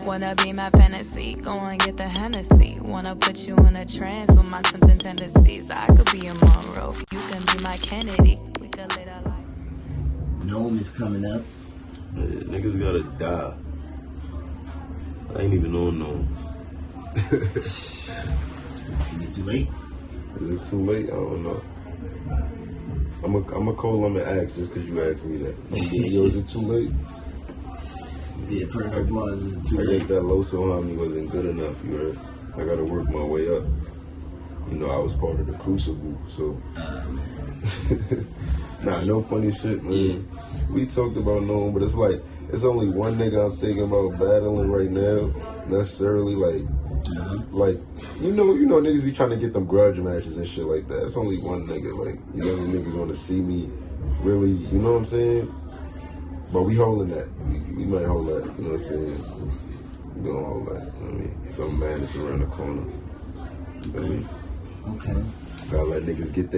Wanna be my fantasy, go and get the Hennessy. Wanna put you in a trance with my tempting tendencies. I could be a Monroe, you can be my Kennedy. We could live our life. Gnome is coming up. Yeah, niggas gotta die. I ain't even on Gnome. Is it too late? Is it too late? I don't know. I'm a call him and ask just because you asked me that. Yo, is it too late? Yeah, pretty much was. Is it too I late? guess that Loso homie wasn't good enough, you heard? I gotta work my way up. You know, I was part of the crucible, so. Nah, no funny shit, man. Yeah. We talked about Gnome, but it's like, it's only one nigga I'm thinking about battling right now. Necessarily, like, you know, niggas be trying to get them grudge matches and shit like that. It's only one nigga, like, you know, niggas want to see me really, you know what I'm saying? But we holding that. We might hold that, you know what I'm saying? We gonna hold that, you know what I mean? Some madness around the corner. You know what I mean? Okay. Gotta let niggas get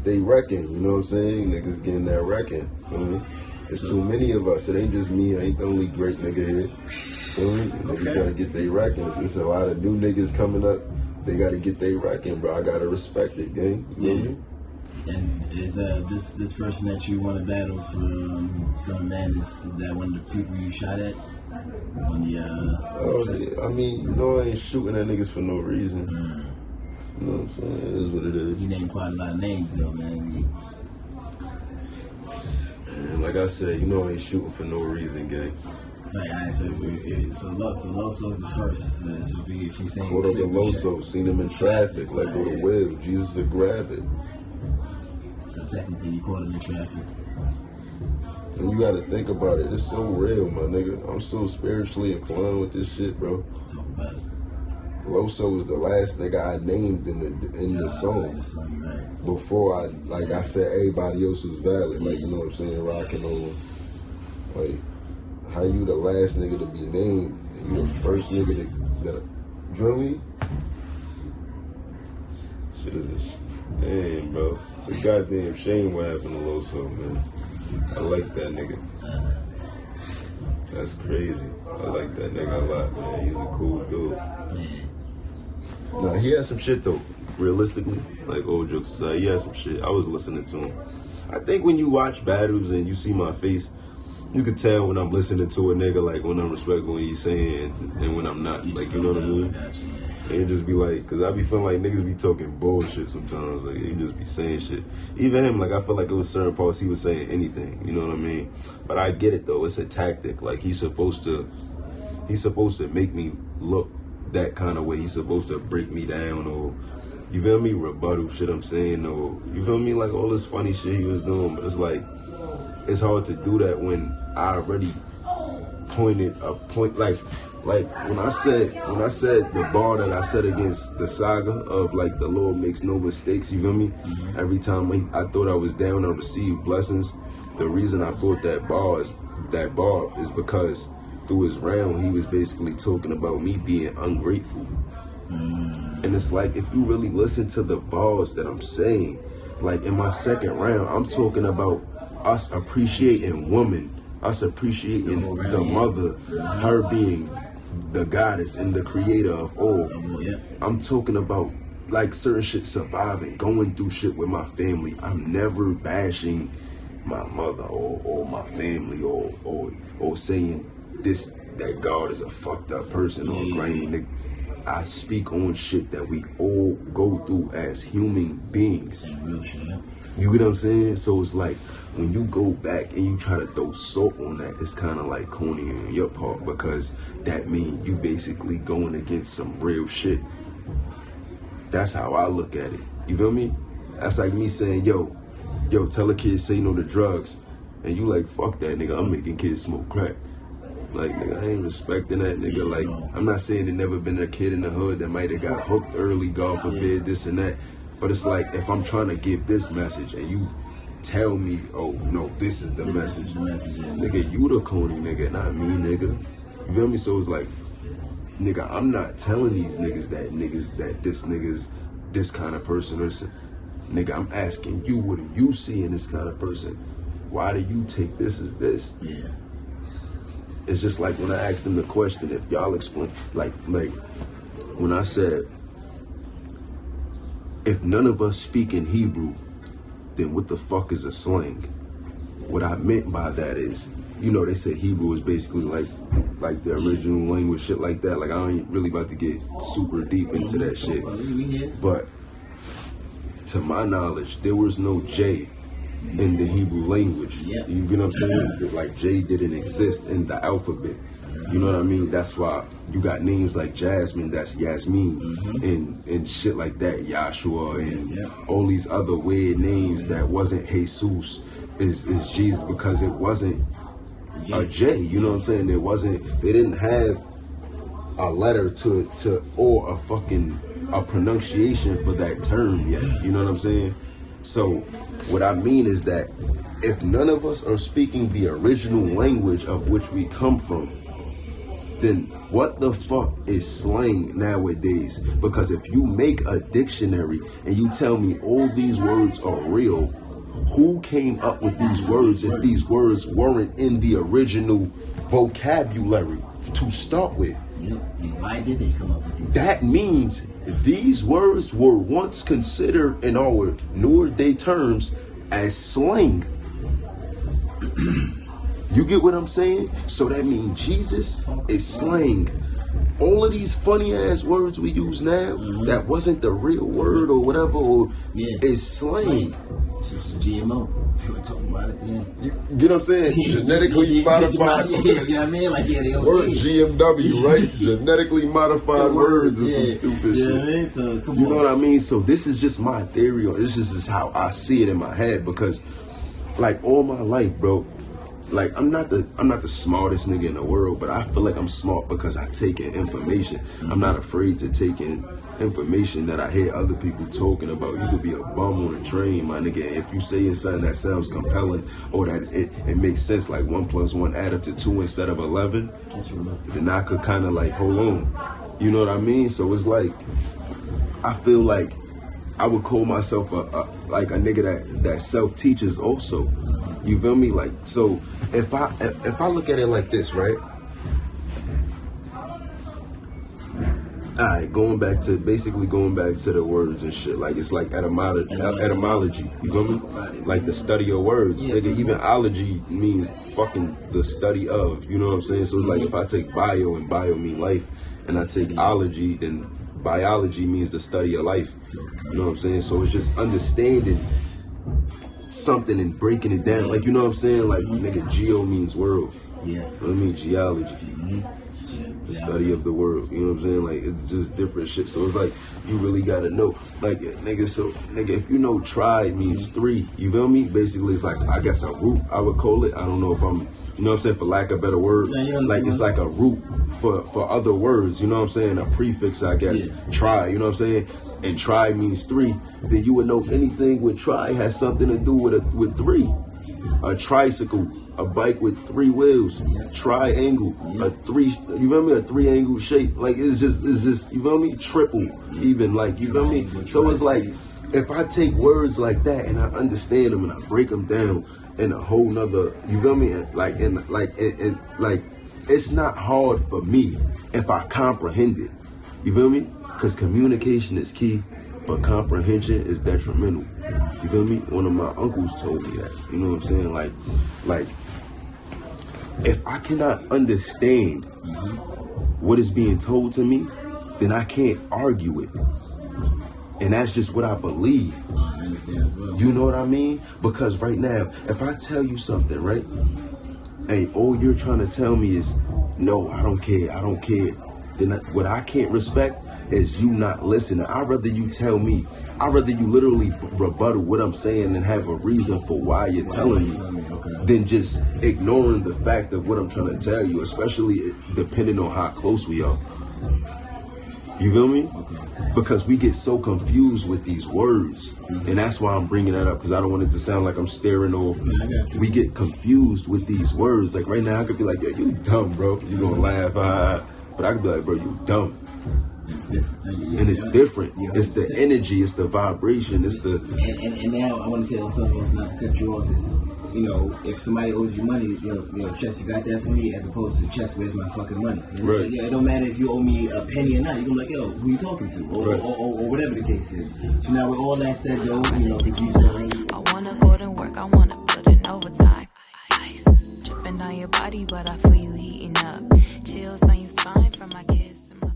they wrecking, you know what I'm saying? Niggas getting that wrecking, you know what I mean? It's too many of us. It ain't just me. I ain't the only great nigga here. Niggas gotta get they wrecking. It's a lot of new niggas coming up. They gotta get they wrecking, bro. I gotta respect it, gang. You know? And is this person that you want to battle for some madness, is that one of the people you shot at? On the oh yeah. I mean, you know I ain't shooting at niggas for no reason. You know what I'm saying? It is what it is. You named quite a lot of names though, man. And like I said, you know I ain't shooting for no reason, gang. Right, all right, so Loso's the first. So if he's saying Caught up with Loso, seen him in traffic, like go to Will. Jesus will grab it. So technically you caught him in traffic. And you gotta think about it. It's so real, my nigga. I'm so spiritually inclined with this shit, bro. Talk about it. Loso was the last nigga I named in the song. Right. Before I said everybody else was valid. Like, you know what I'm saying? Rocking over. Like, how you the last nigga to be named? And you the first nigga that you know what I mean? Shit is a damn, bro. It's a goddamn shame what happened to Loso, man. I like that nigga. That's crazy. I like that nigga a lot, man. He's a cool dude. Nah, he had some shit though. Realistically, like old jokes aside, he had some shit. I was listening to him. I think when you watch battles and you see my face, you could tell when I'm listening to a nigga, like when I'm respectful what he's saying and when I'm not. Like, you know what I mean? And it just be like, cause I be feeling like niggas be talking bullshit sometimes. Like he just be saying shit. Even him, like I feel like it was certain parts he was saying anything. You know what I mean? But I get it though. It's a tactic. Like he's supposed to make me look that kind of way. He's supposed to break me down or, you feel me, rebuttal shit I'm saying, or you feel me, like all this funny shit he was doing. But it's like, it's hard to do that when I already pointed a point, like when I said the bar that I said against the saga of like the Lord makes no mistakes, you feel me? Every time I thought I was down, I received blessings. The reason I brought that bar is because through his round, he was basically talking about me being ungrateful. And it's like, if you really listen to the bars that I'm saying, like in my second round, I'm talking about us appreciating woman, us appreciating the mother, her being the goddess and the creator of all. I'm talking about like certain shit surviving, going through shit with my family. I'm never bashing my mother or my family or saying that God is a fucked up person or a grimy nigga. I speak on shit that we all go through as human beings. You get what I'm saying? So it's like when you go back and you try to throw salt on that, it's kind of like corny on your part because that means you basically going against some real shit. That's how I look at it. You feel me? That's like me saying, yo, tell a kid say no to drugs. And you like, fuck that nigga, I'm making kids smoke crack. Like, nigga, I ain't respecting that nigga. Like, I'm not saying there never been a kid in the hood that might have got hooked early, God forbid, this and that. But it's like, if I'm trying to give this message and you tell me, oh, no, this is the message. Nigga, you the corny nigga, not me, nigga. You feel me? So it's like, nigga, I'm not telling these niggas that this nigga's this kind of person or nigga, I'm asking you, what do you see in this kind of person? Why do you take this as this? It's just like when I asked them the question, if y'all explain, like when I said, if none of us speak in Hebrew, then what the fuck is a slang? What I meant by that is, you know, they say Hebrew is basically like the original language, shit like that. Like, I ain't really about to get super deep into that shit. But to my knowledge, there was no J in the Hebrew language. You get what I'm saying? Like, J didn't exist in the alphabet. You know what I mean? That's why you got names like Jasmine, that's Yasmin, and shit like that, Yahshua, and all these other weird names that wasn't Jesus is Jesus, because it wasn't a J. You know what I'm saying? They didn't have a letter to or a pronunciation for that term yet. You know what I'm saying? So what I mean is that if none of us are speaking the original language of which we come from, then what the fuck is slang nowadays? Because if you make a dictionary and you tell me all these words are real, who came up with these words if these words weren't in the original vocabulary to start with? Why did they come up with these? That means these words were once considered in our newer day terms as slang. You get what I'm saying? So that means Jesus is slang. All of these funny ass words we use now, that wasn't the real word or whatever, is slang. It's GMO. If you want to talk about it, You get what I'm saying? Genetically modified. You know what I mean? Like, they word GMW, right? Genetically modified words or some stupid shit. You know what I mean? So, come you on. know what I mean? So this is just my theory, or this is just how I see it in my head, because like all my life, bro, like I'm not the smartest nigga in the world, but I feel like I'm smart because I take in information. I'm not afraid to take in information that I hear other people talking about. You could be a bum on a train, my nigga. If you saying something that sounds compelling or that it makes sense, like 1 + 1 add up to 2 instead of 11, then I could kind of like hold on. You know what I mean? So it's like, I feel like I would call myself a nigga that self-teaches also. You feel me? Like, so if I look at it like this, right? Alright, going back to the words and shit. Like, it's like etymology. You feel me? Like the study of words. Nigga, even ology means fucking the study of. You know what I'm saying? So it's like, if I take bio and bio mean life, and I take ology, then biology means the study of life. You know what I'm saying? So it's just understanding something and breaking it down. Like, you know what I'm saying? Like, nigga, geo means world. You know what I mean? Geology. The study of the world. You know what I'm saying? Like, it's just different shit. So it's like, you really gotta know. Like, nigga, if you know tri means 3, you feel me? Basically, it's like, I guess a root, I would call it. I don't know if I'm, you know what I'm saying, for lack of a better word. Like, it's like a root for other words, you know what I'm saying? A prefix, I guess. Tri, you know what I'm saying? And tri means 3. Then you would know anything with tri has something to do with 3. A tricycle, a bike with 3 wheels, triangle, a 3, you feel me? A 3-angle shape. Like, it's just, you feel me? Triple, even, like, you feel me? So it's like, if I take words like that and I understand them and I break them down in a whole nother, you feel me? Like, it's not hard for me if I comprehend it. You feel me? Because communication is key, but comprehension is detrimental. You feel me? One of my uncles told me that. You know what I'm saying? Like, if I cannot understand what is being told to me, then I can't argue it. And that's just what I believe. I understand as well. You know what I mean? Because right now, if I tell you something, right? And all you're trying to tell me is, no, I don't care. Then what I can't respect is you not listening. I'd rather you tell me. I'd rather you literally rebuttal what I'm saying and have a reason for why you're telling me than just ignoring the fact of what I'm trying to tell you, especially depending on how close we are. You feel me? Because we get so confused with these words. And that's why I'm bringing that up, because I don't want it to sound like I'm staring off. We get confused with these words. Like right now, I could be like, yo, you dumb, bro. You gonna laugh, but I could be like, bro, you dumb. It's different. And it's different. It's the energy, it's the vibration, it's the... And now I want to say something else, not to cut you off, is you know, if somebody owes you money, yo, Chess, you got that for me, as opposed to Chess, where's my fucking money? And right. Like, yeah, it don't matter if you owe me a penny or not. You're gonna be like, yo, who you talking to? Or whatever the case is. So now with all that said, though, you know, because you said earlier, I wanna go to work, I wanna put in overtime. Ice dripping on your body, but I feel you heating up. Chills on your spine from my kiss and my